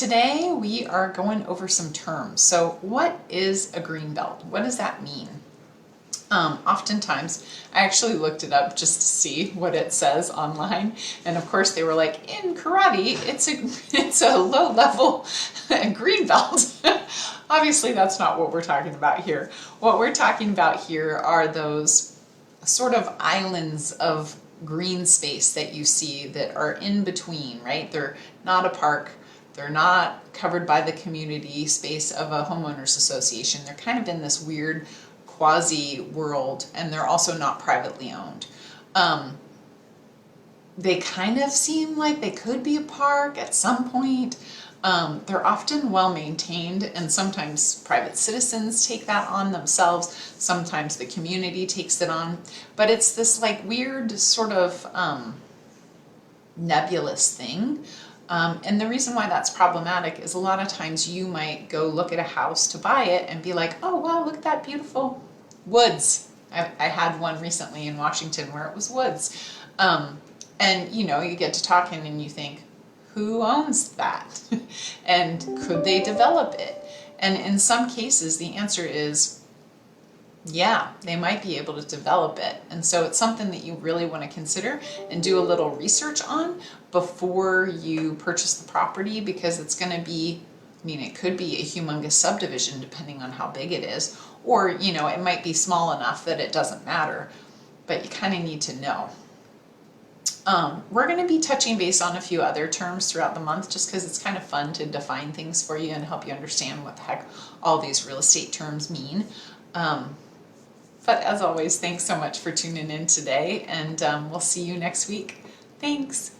Today we are going over some terms. So what is a green belt? What does that mean? Oftentimes, I actually looked it up just to see what it says online, and of course they were like, in karate, it's a low-level green belt. Obviously, that's not what we're talking about here. What we're talking about here are those sort of islands of green space that you see that are in between, right? They're not a park. They're not covered by the community space of a homeowners association. They're kind of in this weird quasi world, and they're also not privately owned. They kind of seem like they could be a park at some point. They're often well maintained, and sometimes private citizens take that on themselves. Sometimes the community takes it on, but it's this like weird sort of nebulous thing. And the reason why that's problematic is a lot of times you might go look at a house to buy it and be like, oh wow, look at that beautiful woods. I had one recently in Washington where it was woods. And you know, you get to talking and you think, who owns that? And could they develop it? And in some cases, the answer is, yeah, they might be able to develop it. And so it's something that you really want to consider and do a little research on before you purchase the property, because it's going to be, I mean, it could be a humongous subdivision depending on how big it is, or, you know, it might be small enough that it doesn't matter, but you kind of need to know. We're going to be touching base on a few other terms throughout the month, just because it's kind of fun to define things for you and help you understand what the heck all these real estate terms mean. But as always, thanks so much for tuning in today, and we'll see you next week. Thanks.